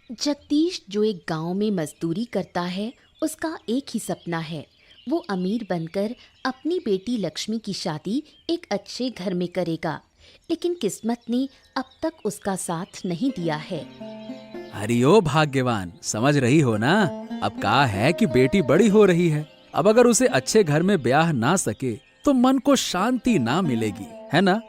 जगदीश जो एक गांव में मजदूरी करता है, उसका एक ही सपना है। वो अमीर बनकर अपनी बेटी लक्ष्मी की शादी एक अच्छे घर में करेगा, लेकिन किस्मत ने अब तक उसका साथ नहीं दिया है। अरे ओ भाग्यवान, समझ रही हो ना। अब कहा है कि बेटी बड़ी हो रही है। अब अगर उसे अच्छे घर में ब्याह ना सके तो मन को शांति ना मिलेगी, है ना।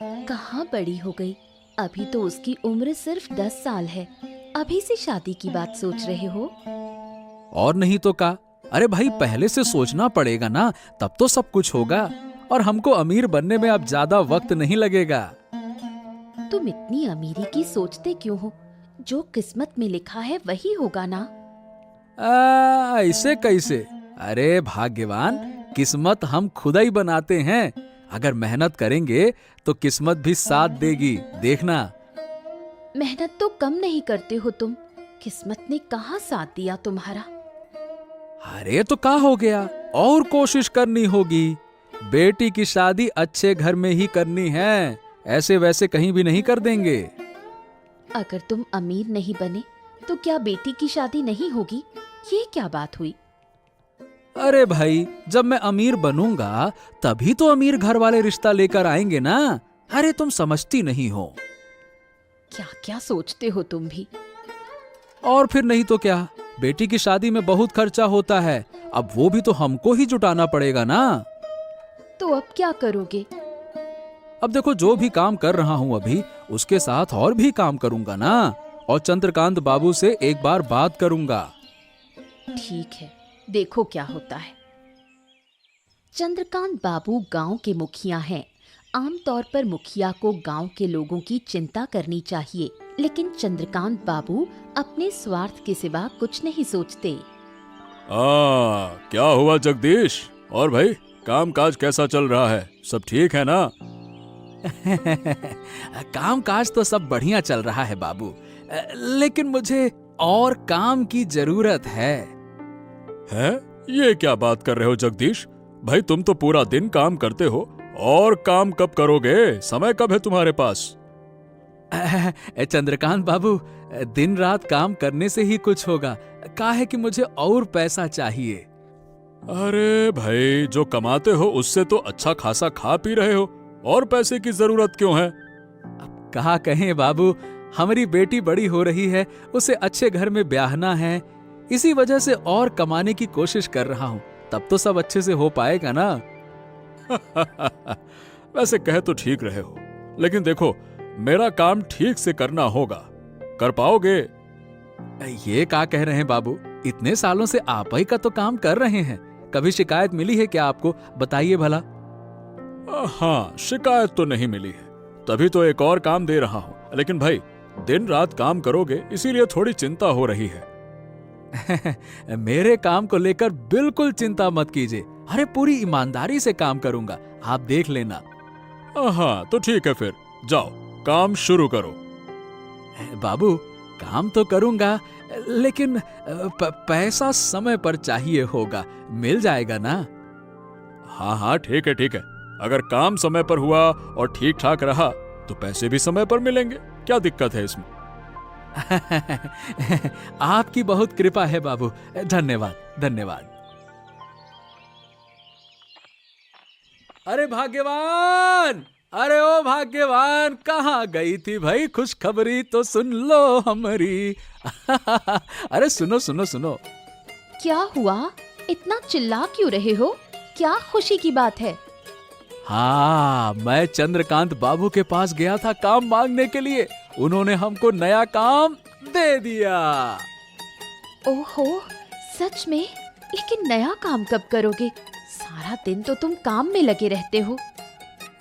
कहाँ बड़ी हो गई, अभी तो उसकी उम्र सिर्फ 10 साल है। अभी से शादी की बात सोच रहे हो? और नहीं तो का। अरे भाई, पहले से सोचना पड़ेगा ना, तब तो सब कुछ होगा। और हमको अमीर बनने में अब ज्यादा वक्त नहीं लगेगा। तुम इतनी अमीरी की सोचते क्यों हो? जो किस्मत में लिखा है वही होगा ना। ऐसे कैसे? अरे भाग्यवान, किस्मत हम खुद ही बनाते हैं। अगर मेहनत करेंगे तो किस्मत भी साथ देगी, देखना। मेहनत तो कम नहीं करते हो तुम। किस्मत ने कहाँ साथ दिया तुम्हारा। अरे तो क्या हो गया, और कोशिश करनी होगी। बेटी की शादी अच्छे घर में ही करनी है, ऐसे वैसे कहीं भी नहीं कर देंगे। अगर तुम अमीर नहीं बने तो क्या बेटी की शादी नहीं होगी? ये क्या बात हुई? अरे भाई, जब मैं अमीर बनूंगा तभी तो अमीर घर वाले रिश्ता लेकर आएंगे ना। अरे तुम समझती नहीं हो। क्या क्या सोचते हो तुम भी। और फिर नहीं तो क्या, बेटी की शादी में बहुत खर्चा होता है। अब वो भी तो हमको ही जुटाना पड़ेगा ना। तो अब क्या करोगे? अब देखो, जो भी काम कर रहा हूं अभी, उसके साथ और भी काम करूंगा ना। और चंद्रकांत बाबू से एक बार बात करूंगा। ठीक है, देखो क्या होता है। चंद्रकांत बाबू गांव के मुखिया हैं। आमतौर पर मुखिया को गांव के लोगों की चिंता करनी चाहिए, लेकिन चंद्रकांत बाबू अपने स्वार्थ के सिवा कुछ नहीं सोचते। क्या हुआ जगदीश? और भाई, काम काज कैसा चल रहा है? सब ठीक है ना? काम काज तो सब बढ़िया चल रहा है बाबू, लेकिन मुझे और काम की जरूरत है। ये क्या बात कर रहे हो जगदीश? भाई, तुम तो पूरा दिन काम करते हो, और काम कब करोगे? समय कब है तुम्हारे पास? चंद्रकांत बाबू, दिन रात काम करने से ही कुछ होगा। क्या है कि मुझे और पैसा चाहिए। अरे भाई, जो कमाते हो उससे तो अच्छा खासा खा पी रहे हो, और पैसे की जरूरत क्यों है? अब कहा कहें बाबू, हमारी बेटी बड़ी हो रही है, उसे अच्छे घर में ब्याहना है। इसी वजह से और कमाने की कोशिश कर रहा हूँ, तब तो सब अच्छे से हो पाएगा ना। वैसे कह तो ठीक रहे हो, लेकिन देखो, मेरा काम ठीक से करना होगा। कर पाओगे? ये क्या कह रहे हैं बाबू? इतने सालों से आप ही का तो काम कर रहे हैं। कभी शिकायत मिली है क्या आपको? बताइए भला। हाँ, शिकायत तो नहीं मिली है, तभी तो एक और काम दे रहा हूं। लेकिन भाई, दिन रात काम करोगे, इसीलिए थोड़ी चिंता हो रही है। मेरे काम को लेकर बिल्कुल चिंता मत कीजिए। अरे पूरी ईमानदारी से काम करूंगा, आप देख लेना। हाँ तो ठीक है, फिर जाओ काम शुरू करो। बाबू, काम तो करूंगा, लेकिन पैसा समय पर चाहिए होगा। मिल जाएगा ना? हाँ हाँ, ठीक है ठीक है। अगर काम समय पर हुआ और ठीक ठाक रहा तो पैसे भी समय पर मिलेंगे। क्या दिक्कत है इसमें? आपकी बहुत कृपा है बाबू, धन्यवाद धन्यवाद। अरे भाग्यवान, अरे ओ भाग्यवान, कहाँ गई थी भाई? खुशखबरी तो सुन लो हमारी। अरे सुनो सुनो सुनो। क्या हुआ? इतना चिल्ला क्यों रहे हो? क्या खुशी की बात है? हाँ, मैं चंद्रकांत बाबू के पास गया था काम मांगने के लिए। उन्होंने हमको नया काम दे दिया। ओहो, सच में? लेकिन नया काम कब करोगे? सारा दिन तो तुम काम में लगे रहते हो।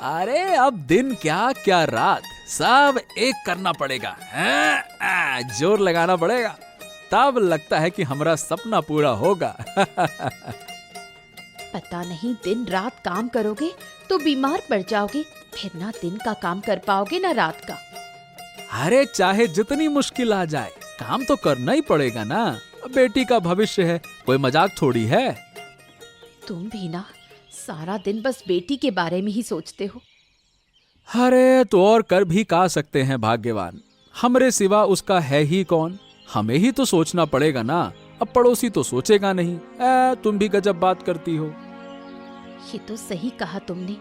अरे अब दिन क्या क्या रात, सब एक करना पड़ेगा। जोर लगाना पड़ेगा, तब लगता है कि हमारा सपना पूरा होगा। पता नहीं, दिन रात काम करोगे तो बीमार पड़ जाओगे। फिर ना दिन का काम कर पाओगे ना रात का। अरे चाहे जितनी मुश्किल आ जाए, काम तो करना ही पड़ेगा ना। बेटी का भविष्य है, कोई मजाक थोड़ी है। तुम भी ना सारा दिन बस बेटी के बारे में ही सोचते हो। अरे तो और कर भी का सकते हैं भाग्यवान, हमरे सिवा उसका है ही कौन। हमें ही तो सोचना पड़ेगा ना, अब पड़ोसी तो सोचेगा नहीं। तुम भी गजब बात करती हो। ये तो सही कहा तुमने,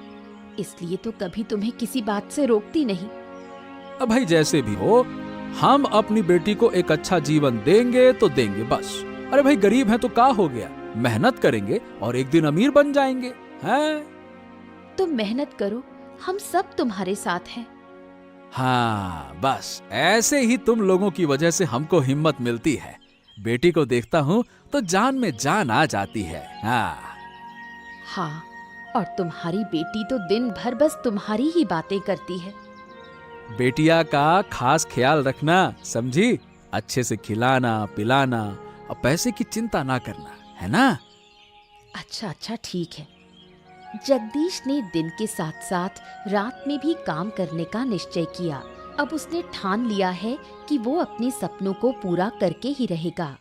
इसलिए तो कभी तुम्हें किसी बात से रोकती नहीं। अब भाई जैसे भी हो, हम अपनी बेटी को एक अच्छा जीवन देंगे तो देंगे बस। अरे भाई गरीब हैं तो क्या हो गया, मेहनत करेंगे और एक दिन अमीर बन जाएंगे। हैं? तुम मेहनत करो, हम सब तुम्हारे साथ हैं। हाँ, बस ऐसे ही तुम लोगों की वजह से हमको हिम्मत मिलती है। बेटी को देखता हूँ तो जान में जान आ जाती है। हाँ, और तुम्हारी बेटी तो दिन भर बस तुम्हारी ही बातें करती है। बेटिया का खास ख्याल रखना, समझी? अच्छे से खिलाना पिलाना और पैसे की चिंता ना करना, है ना? अच्छा ठीक है। जगदीश ने दिन के साथ साथ रात में भी काम करने का निश्चय किया। अब उसने ठान लिया है कि वो अपने सपनों को पूरा करके ही रहेगा।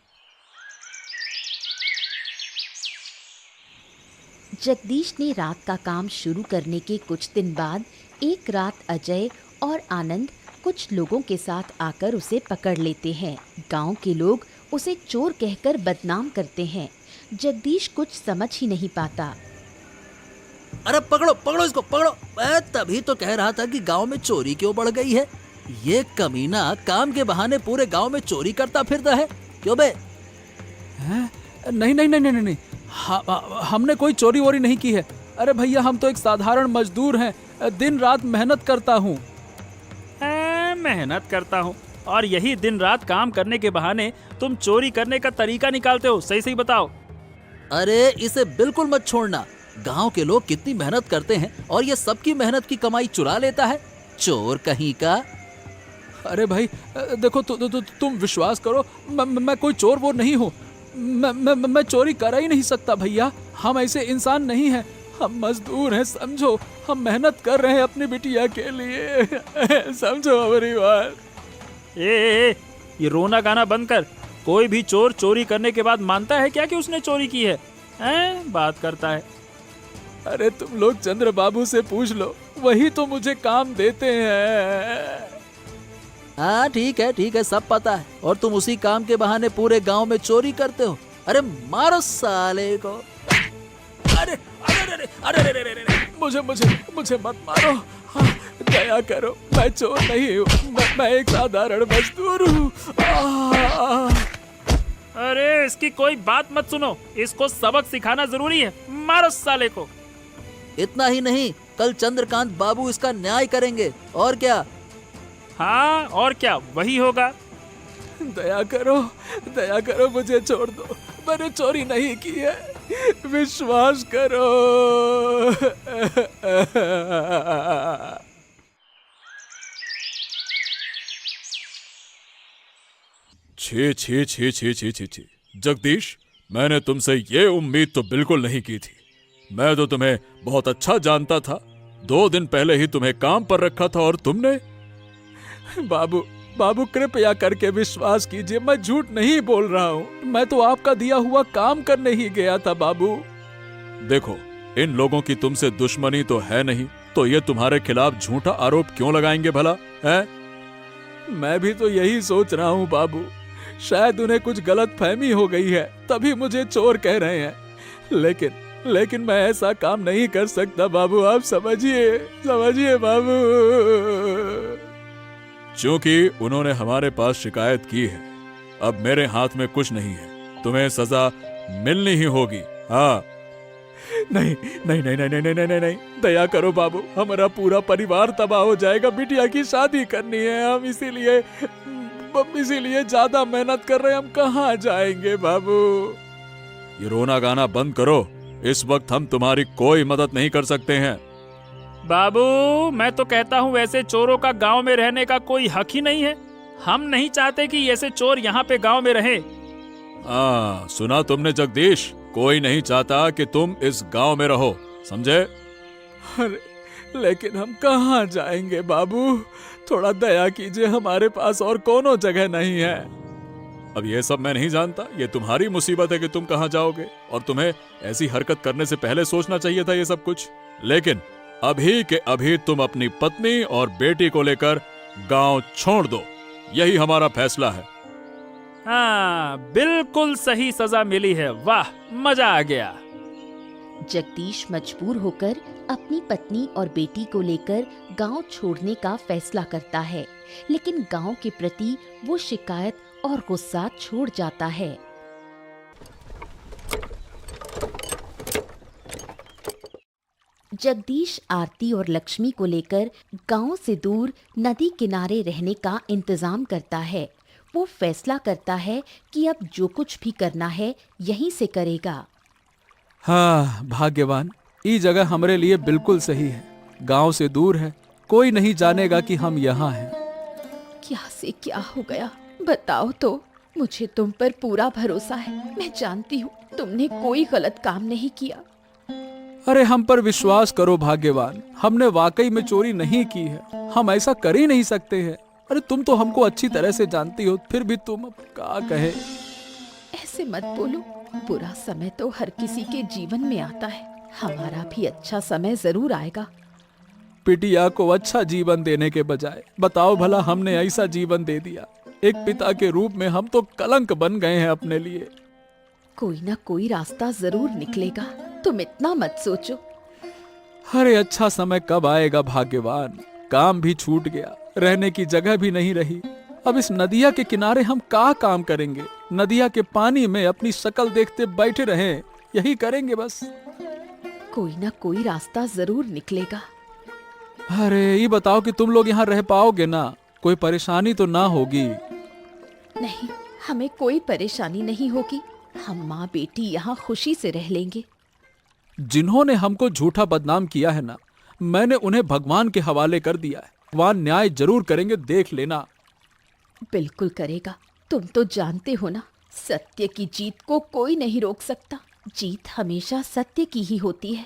जगदीश ने रात का काम शुरू करने के कुछ दिन बाद एक रात अजय और आनंद कुछ लोगों के साथ आकर उसे पकड़ लेते हैं। गांव के लोग उसे चोर कहकर बदनाम करते हैं। जगदीश कुछ समझ ही नहीं पाता। अरे पकड़ो पकड़ो इसको पकड़ो। मैं तभी तो कह रहा था कि गांव में चोरी क्यों बढ़ गई है। ये कमीना काम के बहाने पूरे गांव में चोरी करता फिरता है। क्यों बे? नहीं नहीं नहीं नहीं नहीं, हमने कोई चोरी वोरी नहीं की है। अरे भैया, हम तो एक साधारण मजदूर हैं, दिन रात मेहनत करता हूँ। मेहनत करता हूँ और यही दिन रात काम करने के बहाने तुम चोरी करने का तरीका निकालते हो। सही सही बताओ। अरे इसे बिल्कुल मत छोड़ना। गांव के लोग कितनी मेहनत करते हैं और ये सबकी मेहनत की कमाई चुरा लेता है, चोर कहीं का। अरे भाई देखो, तुम विश्वास करो, मैं कोई चोर वो नहीं हूँ। मैं चोरी कर ही नहीं सकता भैया। हम ऐसे इंसान नहीं हैं, हम मजदूर हैं, समझो। हम मेहनत कर रहे हैं अपनी बिटिया के लिए। समझो हमारी बात। ए, ये रोना गाना बंद कर। कोई भी चोर चोरी करने के बाद मानता है क्या कि उसने चोरी की है? बात करता है। अरे तुम लोग चंद्र बाबू से पूछ लो, वही तो मुझे काम देते हैं। हाँ ठीक है, सब पता है। और तुम उसी काम के बहाने पूरे गांव में चोरी करते हो। अरे मारो साले को। अरे अरे अरे अरे अरे अरे अरे, मुझे मत मारो। हाँ, दया करो, मैं चोर नहीं हूँ, मैं एक साधारण मजदूर हूँ। अरे इसकी कोई बात मत सुनो, इसको सबक सिखाना जरूरी है। मारो साले को। इतना ही नहीं, कल चंद्रकांत बाबू इसका न्याय करेंगे। और क्या? हाँ और क्या, वही होगा। दया करो, मुझे छोड़ दो। मैंने चोरी नहीं की है, विश्वास करो। छी छी छी छी छी छी छी, जगदीश, मैंने तुमसे ये उम्मीद तो बिल्कुल नहीं की थी। मैं तो तुम्हें बहुत अच्छा जानता था। 2 दिन पहले ही तुम्हें काम पर रखा था और तुमने। बाबू कृपया करके विश्वास कीजिए, मैं झूठ नहीं बोल रहा हूँ। मैं तो आपका दिया हुआ काम करने ही गया था बाबू। देखो, इन लोगों की तुमसे दुश्मनी तो है नहीं, तो ये तुम्हारे खिलाफ झूठा आरोप क्यों लगाएंगे भला? है? मैं भी तो यही सोच रहा हूँ बाबू। शायद उन्हें कुछ गलत फहमी हो गई है, तभी मुझे चोर कह रहे हैं। लेकिन मैं ऐसा काम नहीं कर सकता बाबू, आप समझिए बाबू। क्योंकि उन्होंने हमारे पास शिकायत की है, अब मेरे हाथ में कुछ नहीं है, तुम्हें सजा मिलनी ही होगी। हाँ। नहीं, दया करो बाबू, हमारा पूरा परिवार तबाह हो जाएगा। बिटिया की शादी करनी है, हम इसीलिए ज्यादा मेहनत कर रहे हैं। हम कहाँ जाएंगे बाबू? ये रोना गाना बंद करो। इस वक्त हम तुम्हारी कोई मदद नहीं कर सकते हैं। बाबू, मैं तो कहता हूँ वैसे चोरों का गांव में रहने का कोई हक ही नहीं है। हम नहीं चाहते कि ऐसे चोर यहाँ पे गांव में रहे। सुना तुमने जगदीश, कोई नहीं चाहता कि तुम इस गांव में रहो, समझे? अरे लेकिन हम कहाँ जाएंगे बाबू? थोड़ा दया कीजिए, हमारे पास और कोनो जगह नहीं है। अब ये सब मैं नहीं जानता, ये तुम्हारी मुसीबत है कि तुम कहाँ जाओगे, और तुम्हें ऐसी हरकत करने से पहले सोचना चाहिए था ये सब कुछ। लेकिन अभी के अभी तुम अपनी पत्नी और बेटी को लेकर गांव छोड़ दो, यही हमारा फैसला है। हाँ, बिल्कुल सही सजा मिली है। वाह, मजा आ गया। जगदीश मजबूर होकर अपनी पत्नी और बेटी को लेकर गांव छोड़ने का फैसला करता है, लेकिन गांव के प्रति वो शिकायत और गुस्सा छोड़ जाता है। जगदीश आरती और लक्ष्मी को लेकर गांव से दूर नदी किनारे रहने का इंतजाम करता है। वो फैसला करता है कि अब जो कुछ भी करना है यहीं से करेगा। हाँ भाग्यवान, ये जगह हमरे लिए बिल्कुल सही है। गांव से दूर है, कोई नहीं जानेगा कि हम यहाँ हैं। क्या से क्या हो गया, बताओ तो। मुझे तुम पर पूरा भरोसा है। मैं जानती हूँ तुमने कोई गलत काम नहीं किया। अरे हम पर विश्वास करो भाग्यवान, हमने वाकई में चोरी नहीं की है। हम ऐसा कर ही नहीं सकते हैं। अरे तुम तो हमको अच्छी तरह से जानती हो, फिर भी तुम अब क्या कहे। ऐसे मत बोलो। बुरा समय तो हर किसी के जीवन में आता है। हमारा भी अच्छा समय जरूर आएगा। पिटिया को अच्छा जीवन देने के बजाय बताओ भला हमने ऐसा जीवन दे दिया। एक पिता के रूप में हम तो कलंक बन गए हैं अपने लिए। कोई ना कोई रास्ता जरूर निकलेगा, तुम इतना मत सोचो। अरे अच्छा समय कब आएगा भाग्यवान। काम भी छूट गया, रहने की जगह भी नहीं रही। अब इस नदिया के किनारे हम क्या काम करेंगे। नदिया के पानी में अपनी शक्ल देखते बैठे रहें, यही करेंगे बस। कोई ना कोई रास्ता जरूर निकलेगा। अरे ये बताओ कि तुम लोग यहाँ रह पाओगे ना? कोई परेशानी तो ना होगी? नहीं, हमें कोई परेशानी नहीं होगी। हम माँ बेटी यहाँ खुशी से रह लेंगे। जिन्होंने हमको झूठा बदनाम किया है ना, मैंने उन्हें भगवान के हवाले कर दिया है। वहां न्याय जरूर करेंगे, देख लेना। बिल्कुल करेगा। तुम तो जानते हो ना, सत्य की जीत को कोई नहीं रोक सकता। जीत हमेशा सत्य की ही होती है।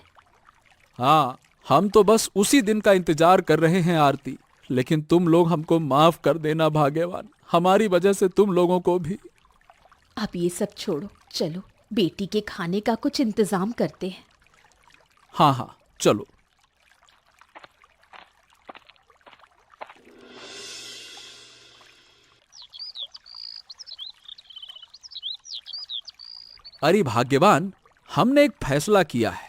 हाँ, हम तो बस उसी दिन का इंतजार कर रहे हैं आरती। लेकिन तुम लोग हमको माफ कर देना भाग्यवान। हमारी वजह से तुम लोगों को भी। अब ये सब छोड़ो, चलो बेटी के खाने का कुछ इंतजाम करते हैं। हाँ हाँ चलो। अरे भाग्यवान, हमने एक फैसला किया है।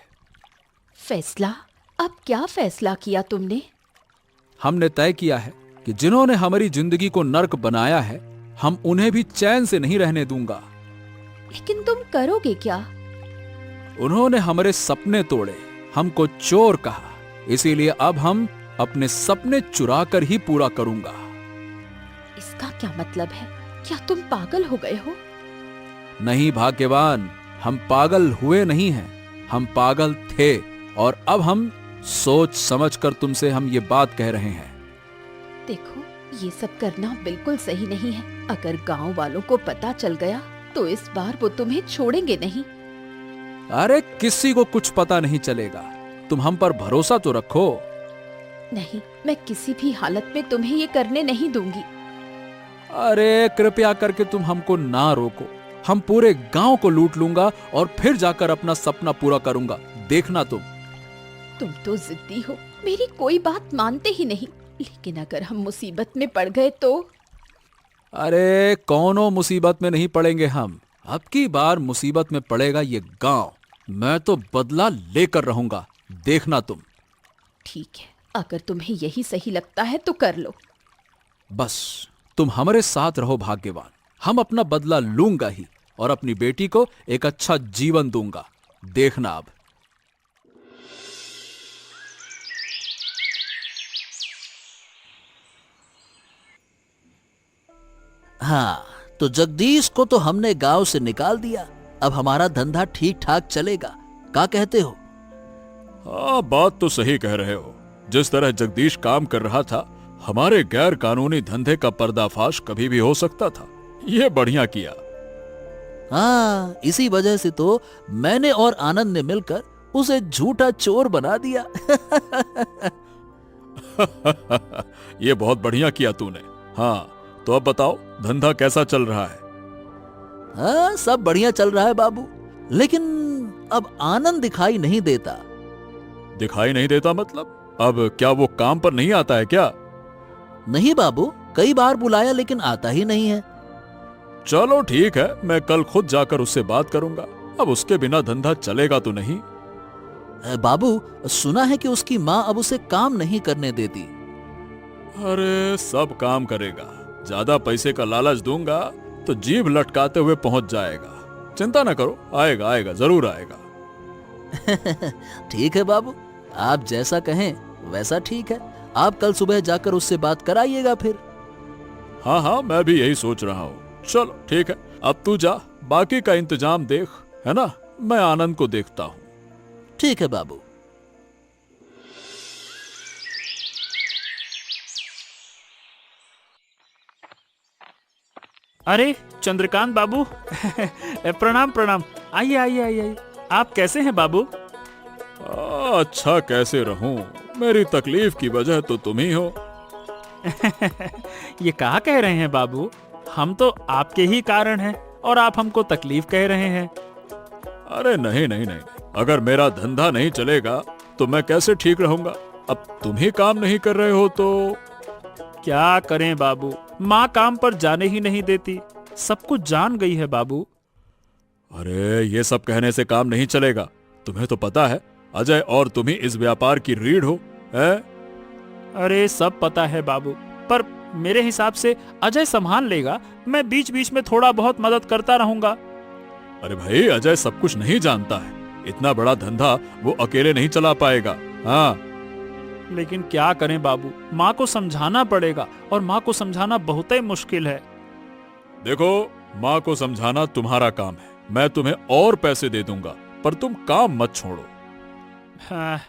फैसला? अब क्या फैसला किया तुमने? हमने तय किया है कि जिन्होंने हमारी जिंदगी को नर्क बनाया है, हम उन्हें भी चैन से नहीं रहने दूंगा। लेकिन तुम करोगे क्या? उन्होंने हमारे सपने तोड़े, हमको चोर कहा, इसीलिए अब हम अपने सपने चुरा कर ही पूरा करूंगा। इसका क्या मतलब है? क्या तुम पागल हो गए हो? नहीं भाग्यवान, हम पागल हुए नहीं हैं, हम पागल थे। और अब हम सोच समझ कर तुमसे हम ये बात कह रहे हैं। देखो, ये सब करना बिल्कुल सही नहीं है। अगर गांव वालों को पता चल गया तो इस बार वो तुम्हें छोड़ेंगे नहीं। अरे किसी को कुछ पता नहीं चलेगा, तुम हम पर भरोसा तो रखो। नहीं, मैं किसी भी हालत में तुम्हें ये करने नहीं दूंगी। अरे कृपया करके तुम हमको ना रोको। हम पूरे गांव को लूट लूंगा और फिर जाकर अपना सपना पूरा करूंगा, देखना तुम तो जिद्दी हो, मेरी कोई बात मानते ही नहीं। लेकिन अगर हम मुसीबत में पड़ गए तो? अरे कौनो मुसीबत में नहीं पड़ेंगे हम। अब की बार मुसीबत में पड़ेगा ये गांव। मैं तो बदला लेकर रहूंगा, देखना तुम। ठीक है, अगर तुम्हें यही सही लगता है तो कर लो। बस तुम हमारे साथ रहो भाग्यवान। हम अपना बदला लूंगा ही और अपनी बेटी को एक अच्छा जीवन दूंगा, देखना अब। हाँ, तो जगदीश को तो हमने गांव से निकाल दिया। अब हमारा धंधा ठीक ठाक चलेगा। क्या कहते हो? हाँ, बात तो सही कह रहे हो। जिस तरह जगदीश काम कर रहा था, हमारे गैर कानूनी धंधे का पर्दाफाश कभी भी हो सकता था। ये बढ़िया किया। हाँ, इसी वजह से तो मैंने और आनंद ने मिलकर उसे झूठा चोर बना दिया। ये बहुत बढ़िया किया तूने। हाँ, तो अब बताओ धंधा कैसा चल रहा है? हाँ, सब बढ़िया चल रहा है बाबू। लेकिन अब आनंद दिखाई नहीं देता। दिखाई नहीं देता मतलब? अब क्या वो काम पर नहीं आता है क्या? नहीं बाबू, कई बार बुलाया लेकिन आता ही नहीं है। चलो ठीक है, मैं कल खुद जाकर उससे बात करूंगा। अब उसके बिना धंधा चलेगा तो नहीं। बाबू, सुना है कि उसकी माँ अब उसे काम नहीं करने देती। अरे सब काम करेगा, ज्यादा पैसे का लालच दूंगा तो जीभ लटकाते हुए पहुंच जाएगा। चिंता ना करो, आएगा आएगा, जरूर आएगा। ठीक है बाबू, आप जैसा कहें वैसा ठीक है। आप कल सुबह जाकर उससे बात कराइएगा फिर। हाँ हाँ, मैं भी यही सोच रहा हूँ। चलो ठीक है, अब तू जा, बाकी का इंतजाम देख, है ना? मैं आनंद को देखता हूँ। ठीक है बाबू। अरे चंद्रकांत बाबू प्रणाम प्रणाम। आइए आइए आइए आइए। आप कैसे हैं बाबू? अच्छा कैसे रहूं, मेरी तकलीफ की वजह तो तुम ही हो। ये कहा कह रहे हैं बाबू? हम तो आपके ही कारण हैं और आप हमको तकलीफ कह रहे हैं। अरे नहीं नहीं नहीं, अगर मेरा धंधा नहीं चलेगा तो मैं कैसे ठीक रहूंगा? अब तुम ही काम नहीं कर रहे हो तो क्या करें बाबू, माँ काम पर जाने ही नहीं देती। सब कुछ जान गई है बाबू। अरे ये सब कहने से काम नहीं चलेगा। तुम्हें तो पता है अजय और तुम ही इस व्यापार की रीढ़ हो, है? अरे सब पता है बाबू, पर मेरे हिसाब से अजय संभाल लेगा। मैं बीच बीच में थोड़ा बहुत मदद करता रहूंगा। अरे भाई, अजय सब कुछ नहीं जानता है। इतना बड़ा धंधा वो अकेले नहीं चला पाएगा। हाँ, लेकिन क्या करें बाबू, माँ को समझाना पड़ेगा और माँ को समझाना बहुत ही मुश्किल है। देखो, माँ को समझाना तुम्हारा काम है। मैं तुम्हें और पैसे दे दूंगा, पर तुम काम मत छोड़ो। हाँ,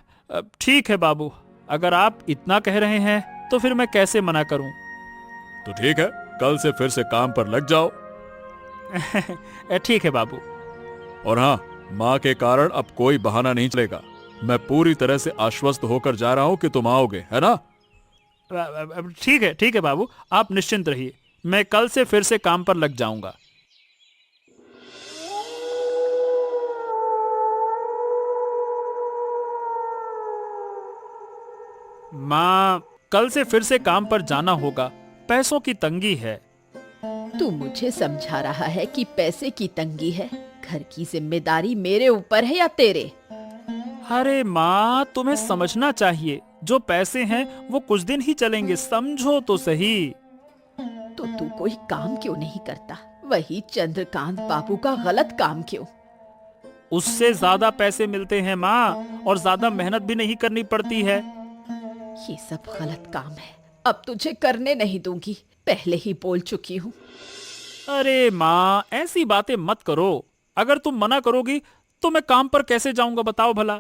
ठीक है बाबू, अगर आप इतना कह रहे हैं तो फिर मैं कैसे मना करूं। तो ठीक है, कल से फिर से काम पर लग जाओ। ठीक है बाबू। और हाँ, माँ के कारण अब कोई बहाना नहीं चलेगा। मैं पूरी तरह से आश्वस्त होकर जा रहा हूं कि तुम आओगे, है ना? ठीक है बाबू, आप निश्चिंत रहिए। मैं कल से फिर से काम पर लग जाऊंगा। माँ, कल से फिर से काम पर जाना होगा। पैसों की तंगी है। तू मुझे समझा रहा है कि पैसे की तंगी है? घर की जिम्मेदारी मेरे ऊपर है या तेरे? अरे माँ, तुम्हें समझना चाहिए, जो पैसे हैं वो कुछ दिन ही चलेंगे, समझो तो सही। तो तू कोई काम क्यों नहीं करता? वही चंद्रकांत बाबू का गलत काम क्यों? उससे ज्यादा पैसे मिलते हैं माँ, और ज्यादा मेहनत भी नहीं करनी पड़ती है। ये सब गलत काम है, अब तुझे करने नहीं दूंगी, पहले ही बोल चुकी हूँ। अरे माँ, ऐसी बातें मत करो। अगर तुम मना करोगी तो मैं काम पर कैसे जाऊंगा, बताओ भला।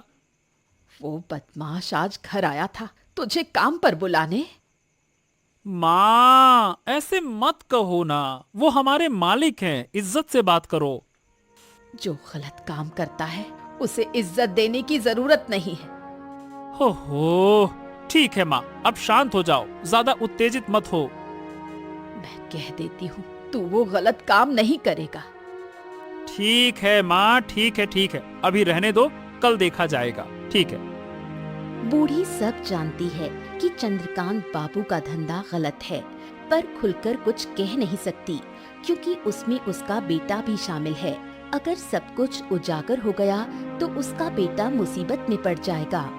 वो बदमाश आज घर आया था तुझे काम पर बुलाने। माँ, ऐसे मत कहो ना, वो हमारे मालिक हैं, इज्जत से बात करो। जो गलत काम करता है उसे इज्जत देने की जरूरत नहीं है। हो, ठीक है माँ, अब शांत हो जाओ, ज्यादा उत्तेजित मत हो। मैं कह देती हूँ, तू वो गलत काम नहीं करेगा। ठीक है माँ, ठीक है, अभी रहने दो, कल देखा जाएगा। ठीक है। बूढ़ी सब जानती है कि चंद्रकांत बाबू का धंधा गलत है, पर खुलकर कुछ कह नहीं सकती, क्योंकि उसमें उसका बेटा भी शामिल है। अगर सब कुछ उजागर हो गया तो उसका बेटा मुसीबत में पड़ जाएगा।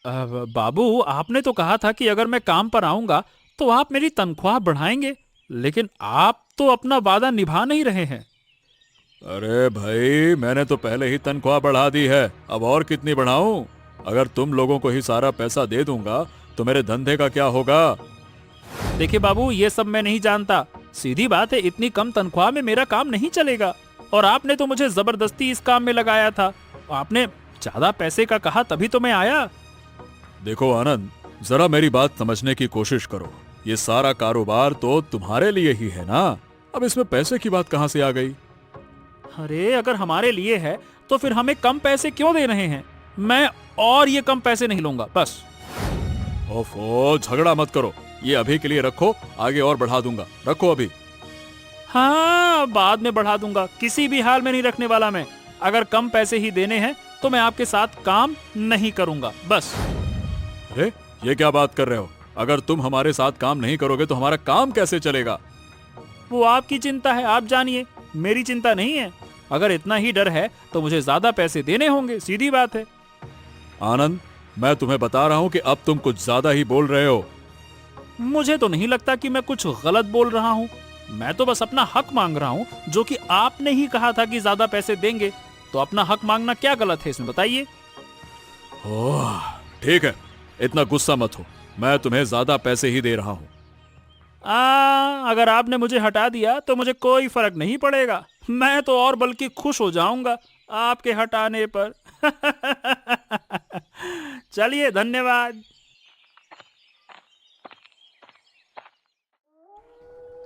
बाबू, आपने तो कहा था कि अगर मैं काम पर आऊंगा तो आप मेरी तनख्वाह बढ़ाएंगे, लेकिन आप तो अपना वादा निभा नहीं रहे हैं। अरे भाई, मैंने तो पहले ही तनख्वाह बढ़ा दी है, अब और कितनी बढ़ाऊं? अगर तुम लोगों को ही सारा पैसा दे दूंगा तो मेरे धंधे का क्या होगा? देखिए बाबू, ये सब मैं नहीं जानता। सीधी बात है, इतनी कम तनख्वाह में मेरा काम नहीं चलेगा, और आपने तो मुझे जबरदस्ती इस काम में लगाया था। आपने ज्यादा पैसे का कहा तभी तो मैं आया। देखो आनंद, जरा मेरी बात समझने की कोशिश करो। ये सारा कारोबार तो तुम्हारे लिए ही है ना, अब इसमें पैसे की बात कहां से आ गई? अरे अगर हमारे लिए है तो फिर हमें कम पैसे क्यों दे रहे हैं? मैं और ये कम पैसे नहीं लूंगा, बस। ओफो, झगड़ा मत करो, ये अभी के लिए रखो, आगे और बढ़ा दूंगा। रखो अभी। हाँ, बाद में बढ़ा दूंगा, किसी भी हाल में नहीं रखने वाला मैं। अगर कम पैसे ही देने हैं तो मैं आपके साथ काम नहीं करूंगा, बस। अरे ये क्या बात कर रहे हो? अगर तुम हमारे साथ काम नहीं करोगे तो हमारा काम कैसे चलेगा? वो आपकी चिंता है, आप जानिए, मेरी चिंता नहीं है। अगर इतना ही डर है तो मुझे ज्यादा पैसे देने होंगे, सीधी बात है। आनंद, मैं तुम्हें बता रहा हूं कि अब तुम कुछ ज्यादा ही बोल रहे हो। मुझे तो नहीं लगता कि मैं कुछ गलत बोल रहा हूँ। मैं तो बस अपना हक मांग रहा हूँ, जो कि आपने ही कहा था कि ज्यादा पैसे देंगे। तो अपना हक मांगना क्या गलत है इसमें, बताइए? ओह, ठीक है, इतना गुस्सा मत हो, मैं तुम्हें ज्यादा पैसे ही दे रहा हूं। अगर आपने मुझे हटा दिया तो मुझे कोई फर्क नहीं पड़ेगा। मैं तो और बल्कि खुश हो जाऊंगा आपके हटाने पर। चलिए, धन्यवाद।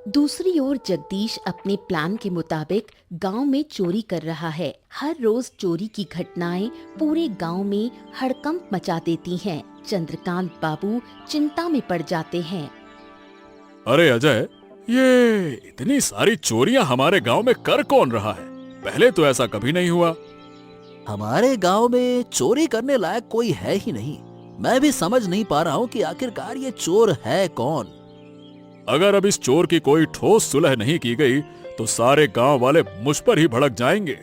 दूसरी ओर जगदीश अपने प्लान के मुताबिक गांव में चोरी कर रहा है। हर रोज चोरी की घटनाएं पूरे गांव में हड़कंप मचा देती हैं। चंद्रकांत बाबू चिंता में पड़ जाते हैं। अरे अजय, ये इतनी सारी चोरियां हमारे गांव में कर कौन रहा है? पहले तो ऐसा कभी नहीं हुआ। हमारे गांव में चोरी करने लायक कोई है ही नहीं। मैं भी समझ नहीं पा रहा हूँ कि आखिरकार ये चोर है कौन। अगर अब इस चोर की कोई ठोस सुलह नहीं की गई तो सारे गांव वाले मुझ पर ही भड़क जाएंगे।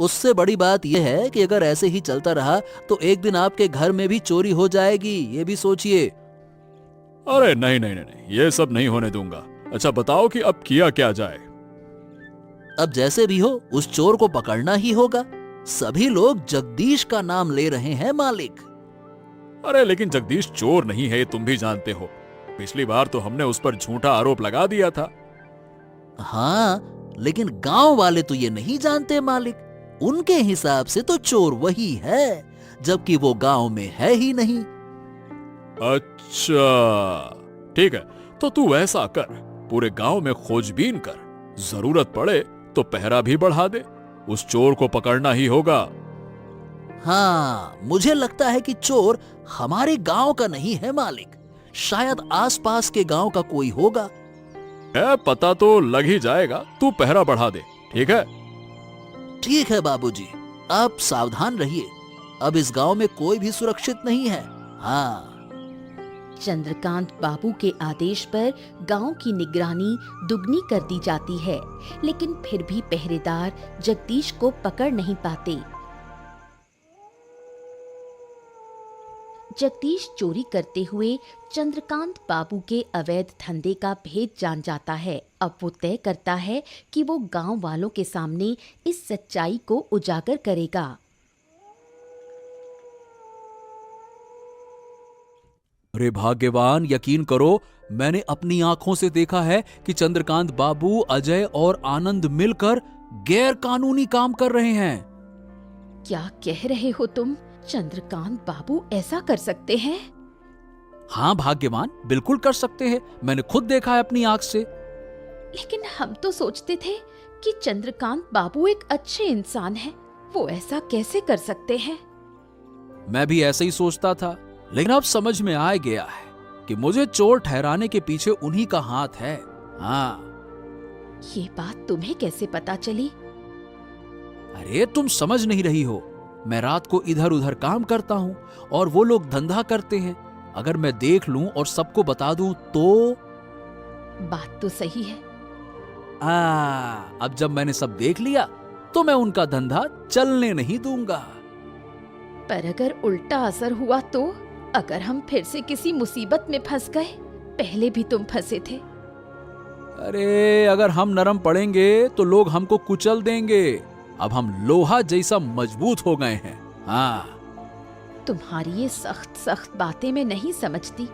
उससे बड़ी बात यह है कि अगर ऐसे ही चलता रहा तो एक दिन आपके घर में भी चोरी हो जाएगी, ये भी सोचिए। अरे नहीं नहीं नहीं नहीं, ये सब नहीं होने दूंगा। अच्छा बताओ कि अब किया क्या जाए? अब जैसे भी हो उस चोर को पकड़ना ही होगा। सभी लोग जगदीश का नाम ले रहे हैं मालिक। अरे लेकिन जगदीश चोर नहीं है, ये तुम भी जानते हो। पिछली बार तो हमने उस पर झूठा आरोप लगा दिया था। हाँ, लेकिन गांव वाले तो ये नहीं जानते मालिक। उनके हिसाब से तो चोर वही है, जबकि वो गांव में है ही नहीं। अच्छा ठीक है, तो तू ऐसा कर, पूरे गांव में खोजबीन कर, जरूरत पड़े तो पहरा भी बढ़ा दे। उस चोर को पकड़ना ही होगा। हाँ, मुझे लगता है कि चोर हमारे गांव का नहीं है मालिक। शायद आसपास के गांव का कोई होगा। पता तो लग ही जाएगा, तू पहरा बढ़ा दे, ठीक है? ठीक है बाबूजी, आप सावधान रहिए। अब इस गांव में कोई भी सुरक्षित नहीं है। हाँ। चंद्रकांत बाबू के आदेश पर गांव की निगरानी दुगनी कर दी जाती है, लेकिन फिर भी पहरेदार जगदीश को पकड़ नहीं पाते। जगदीश चोरी करते हुए चंद्रकांत बाबू के अवैध धंधे का भेद जान जाता है। अब वो तय करता है कि वो गांव वालों के सामने इस सच्चाई को उजागर करेगा। अरे भाग्यवान, यकीन करो, मैंने अपनी आंखों से देखा है कि चंद्रकांत बाबू, अजय और आनंद मिलकर गैर कानूनी काम कर रहे हैं। क्या कह रहे हो तुम? चंद्रकांत बाबू ऐसा कर सकते हैं? हाँ भाग्यवान, बिल्कुल कर सकते हैं। मैंने खुद देखा है अपनी आंख से। लेकिन हम तो सोचते थे कि चंद्रकांत बाबू एक अच्छे इंसान हैं। वो ऐसा कैसे कर सकते हैं? मैं भी ऐसे ही सोचता था, लेकिन अब समझ में आ गया है कि मुझे चोर ठहराने के पीछे उन्हीं का हाथ है। हाँ। ये बात तुम्हें कैसे पता चली? अरे तुम समझ नहीं रही हो। मैं रात को इधर उधर काम करता हूँ और वो लोग धंधा करते हैं। अगर मैं देख लूं और सबको बता दूं तो? बात तो सही है। अब जब मैंने सब देख लिया तो मैं उनका धंधा चलने नहीं दूंगा। पर अगर उल्टा असर हुआ तो? अगर हम फिर से किसी मुसीबत में फंस गए? पहले भी तुम फंसे थे। अरे अगर हम नरम पड़ेंगे तो लोग हमको कुचल देंगे। अब हम लोहा जैसा मजबूत हो गए हैं। हाँ। तुम्हारी ये सख्त सख्त बातें मैं नहीं समझती।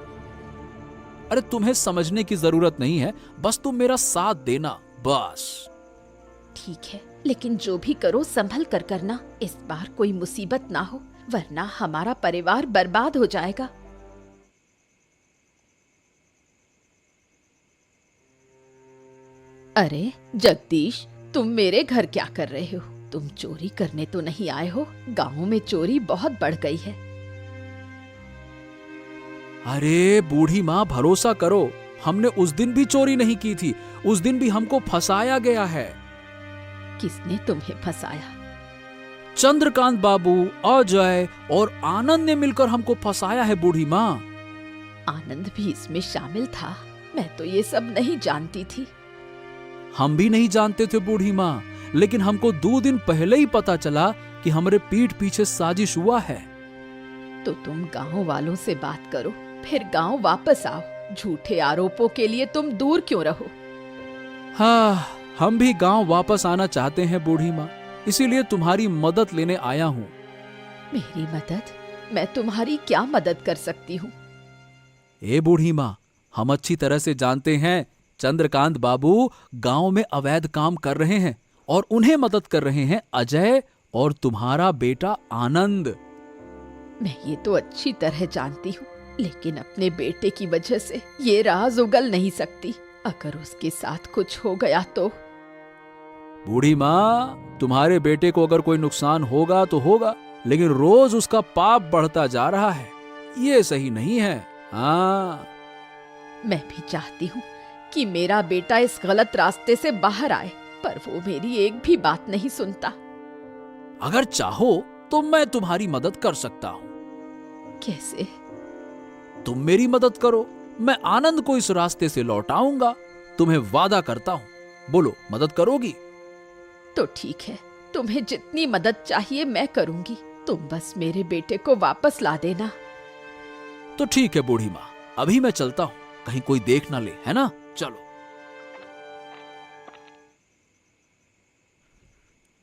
अरे तुम्हें समझने की जरूरत नहीं है, बस तुम मेरा साथ देना, बस। ठीक है, लेकिन जो भी करो संभल कर करना। इस बार कोई मुसीबत ना हो, वरना हमारा परिवार बर्बाद हो जाएगा। अरे जगदीश, तुम मेरे घर क्या कर रहे हो? तुम चोरी करने तो नहीं आए हो? गांव में चोरी बहुत बढ़ गई है। अरे बूढ़ी माँ, भरोसा करो, हमने उस दिन भी चोरी नहीं की थी। उस दिन भी हमको फंसाया गया है। किसने तुम्हें फंसाया? चंद्रकांत बाबू, अजय और आनंद ने मिलकर हमको फंसाया है बूढ़ी माँ। आनंद भी इसमें शामिल था? मैं तो ये सब नहीं जानती थी। हम भी नहीं जानते थे बूढ़ी माँ, लेकिन हमको 2 दिन पहले ही पता चला कि हमारे पीठ पीछे साजिश हुआ है। तो तुम गांव वालों से बात करो, फिर गांव वापस आओ। झूठे आरोपों के लिए तुम दूर क्यों रहो? हाँ, हम भी गांव वापस आना चाहते हैं बूढ़ी माँ, इसीलिए तुम्हारी मदद लेने आया हूँ। मेरी मदद? मैं तुम्हारी क्या मदद कर सकती हूँ? ए बूढ़ी माँ, हम अच्छी तरह से जानते हैं चंद्रकांत बाबू गांव में अवैध काम कर रहे हैं और उन्हें मदद कर रहे हैं अजय और तुम्हारा बेटा आनंद। मैं ये तो अच्छी तरह जानती हूँ, लेकिन अपने बेटे की वजह से ये राज उगल नहीं सकती। अगर उसके साथ कुछ हो गया तो? बूढ़ी माँ, तुम्हारे बेटे को अगर कोई नुकसान होगा तो होगा, लेकिन रोज उसका पाप बढ़ता जा रहा है। ये सही नहीं है। हाँ, मैं भी चाहती हूँ कि मेरा बेटा इस गलत रास्ते से बाहर आए, पर वो मेरी एक भी बात नहीं सुनता। अगर चाहो तो मैं तुम्हारी मदद कर सकता हूँ। कैसे? तुम मेरी मदद करो, मैं आनंद को इस रास्ते से लौटाऊंगा। तुम्हें वादा करता हूँ। बोलो, मदद करोगी? तो ठीक है, तुम्हें जितनी मदद चाहिए मैं करूंगी। तुम बस मेरे बेटे को वापस ला देना। तो ठीक है बूढ़ी माँ, अभी मैं चलता हूँ, कहीं कोई देख ना ले, है ना? चलो।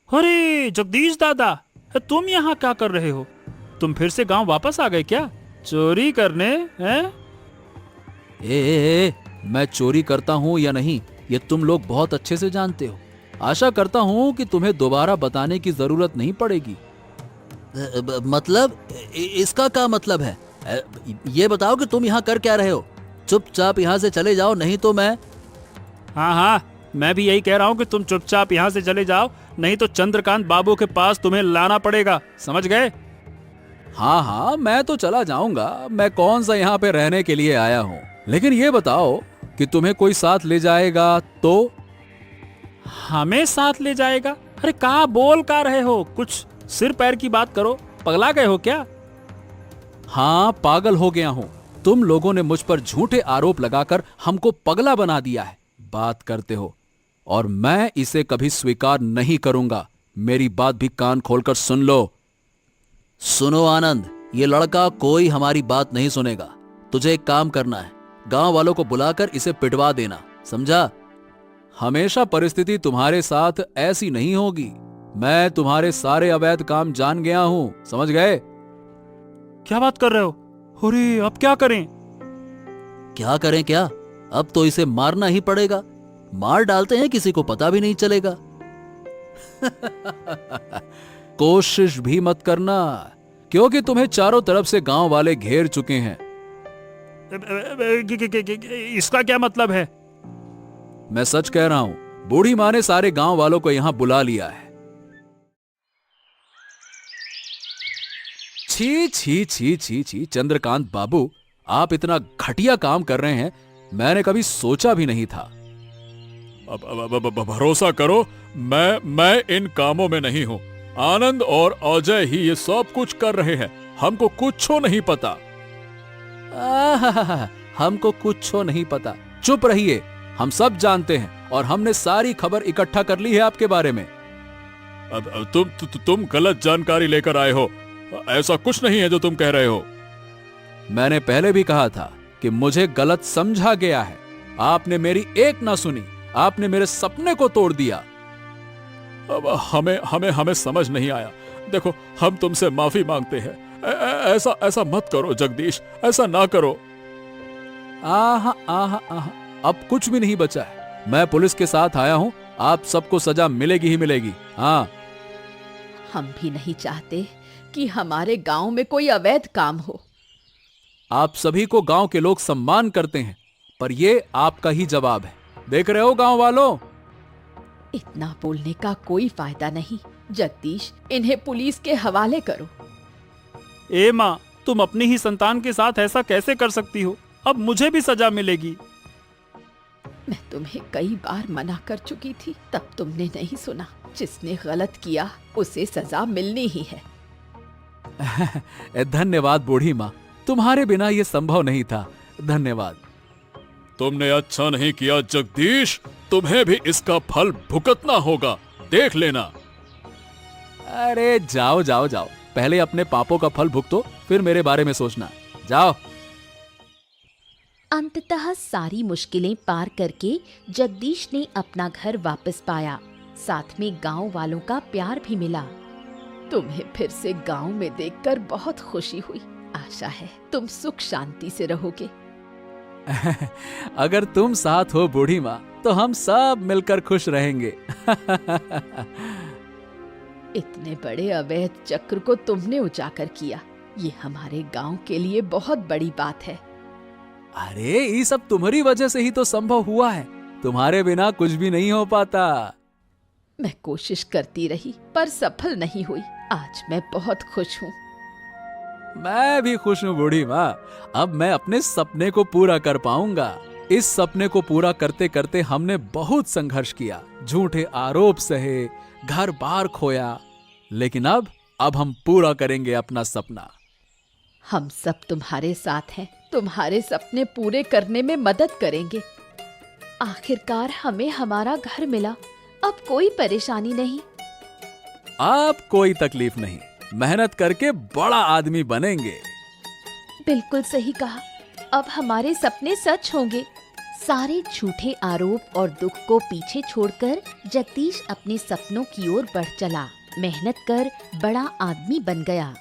अरे जगदीश दादा, तुम यहाँ क्या कर रहे हो? तुम फिर से गांव वापस आ गए क्या? चोरी करने हैं? मैं चोरी करता हूँ या नहीं, ये तुम लोग बहुत अच्छे से जानते हो। आशा करता हूँ कि तुम्हें दोबारा बताने की जरूरत नहीं पड़ेगी। मतलब इसका क्या मतलब है? ये बताओ कि तुम यहाँ कर क्या रहे हो? चुपचाप यहाँ से चले जाओ, नहीं तो मैं... हाँ हाँ, मैं भी यही कह रहा हूँ कि तुम चुपचाप यहाँ से चले जाओ, नहीं तो चंद्रकांत बाबू के पास तुम्हें लाना पड़ेगा। समझ गए? हाँ हाँ, मैं तो चला जाऊंगा। मैं कौन सा यहाँ पे रहने के लिए आया हूँ। लेकिन ये बताओ कि तुम्हें कोई साथ ले जाएगा तो? हमें साथ ले जाएगा? अरे कहाँ बोल का रहे हो? कुछ सिर पैर की बात करो। पगला गए हो क्या? हाँ, पागल हो गया हूँ। तुम लोगों ने मुझ पर झूठे आरोप लगाकर हमको पगला बना दिया है। बात करते हो और मैं इसे कभी स्वीकार नहीं करूंगा। मेरी बात भी कान खोलकर सुन लो। सुनो आनंद, ये लड़का कोई हमारी बात नहीं सुनेगा। तुझे एक काम करना है, गांव वालों को बुलाकर इसे पिटवा देना, समझा? हमेशा परिस्थिति तुम्हारे साथ ऐसी नहीं होगी। मैं तुम्हारे सारे अवैध काम जान गया हूं, समझ गए? क्या बात कर रहे हो? अरे अब क्या करें? क्या करें क्या? अब तो इसे मारना ही पड़ेगा। मार डालते हैं, किसी को पता भी नहीं चलेगा। कोशिश भी मत करना, क्योंकि तुम्हें चारों तरफ से गांव वाले घेर चुके हैं। इसका क्या मतलब है? मैं सच कह रहा हूं, बूढ़ी माँ ने सारे गांव वालों को यहां बुला लिया है। छी छी छी छी छी, चंद्रकांत बाबू, आप इतना घटिया काम कर रहे हैं, मैंने कभी सोचा भी नहीं था। भरोसा करो, मैं इन कामों में नहीं हूँ। आनंद और अजय ही ये सब कुछ कर रहे हैं। हमको कुछ नहीं पता। हमको कुछ नहीं पता। चुप रहिए, हम सब जानते हैं और हमने सारी खबर इकट्ठा कर ली है आपके बारे में। तुम गलत जानकारी लेकर आए हो। ऐसा कुछ नहीं है जो तुम कह रहे हो। मैंने पहले भी कहा था कि मुझे गलत समझा गया है। आपने मेरी एक ना सुनी, आपने मेरे सपने को तोड़ दिया। अब हमें समझ नहीं आया। देखो, हम तुमसे माफी मांगते हैं। ऐसा मत करो जगदीश, ऐसा ना करो। आहा आहा आहा, अब कुछ भी नहीं बचा है। मैं पुलिस के साथ आया हूं, आप सबको सजा मिलेगी ही मिलेगी। हाँ, हम भी नहीं चाहते कि हमारे गांव में कोई अवैध काम हो। आप सभी को गांव के लोग सम्मान करते हैं, पर ये आपका ही जवाब है। देख रहे हो गांव वालों? इतना बोलने का कोई फायदा नहीं। जगदीश, इन्हें पुलिस के हवाले करो। ए माँ, तुम अपनी ही संतान के साथ ऐसा कैसे कर सकती हो? अब मुझे भी सजा मिलेगी। मैं तुम्हें कई बार मना कर चुकी थी, तब तुमने नहीं सुना। जिसने गलत किया उसे सजा मिलनी ही है। धन्यवाद बूढ़ी माँ, तुम्हारे बिना ये संभव नहीं था। धन्यवाद। तुमने अच्छा नहीं किया जगदीश, तुम्हें भी इसका फल भुगतना होगा, देख लेना। अरे जाओ जाओ जाओ, पहले अपने पापों का फल भुगतो, फिर मेरे बारे में सोचना। जाओ। अंततः सारी मुश्किलें पार करके जगदीश ने अपना घर वापस पाया। साथ में गांव वालों का प्यार भी मिला। तुम्हें फिर से गांव में देखकर बहुत खुशी हुई। आशा है तुम सुख शांति से रहोगे। अगर तुम साथ हो बूढ़ी माँ, तो हम सब मिलकर खुश रहेंगे। इतने बड़े अवैध चक्र को तुमने उजागर किया, ये हमारे गांव के लिए बहुत बड़ी बात है। अरे ये सब तुम्हारी वजह से ही तो संभव हुआ है, तुम्हारे बिना कुछ भी नहीं हो पाता। मैं कोशिश करती रही पर सफल नहीं हुई। आज मैं बहुत खुश हूँ। मैं भी खुश हूँ बूढ़ी माँ। अब मैं अपने सपने को पूरा कर पाऊंगा। इस सपने को पूरा करते करते हमने बहुत संघर्ष किया, झूठे आरोप सहे, घर बार खोया, लेकिन अब हम पूरा करेंगे अपना सपना। हम सब तुम्हारे साथ हैं, तुम्हारे सपने पूरे करने में मदद करेंगे। आखिरकार हमें हमारा घर मिला, अब कोई परेशानी नहीं। अब कोई तकलीफ नहीं, मेहनत करके बड़ा आदमी बनेंगे। बिल्कुल सही कहा, अब हमारे सपने सच होंगे। सारे झूठे आरोप और दुख को पीछे छोड़कर जगदीश अपने सपनों की ओर बढ़ चला। मेहनत कर बड़ा आदमी बन गया।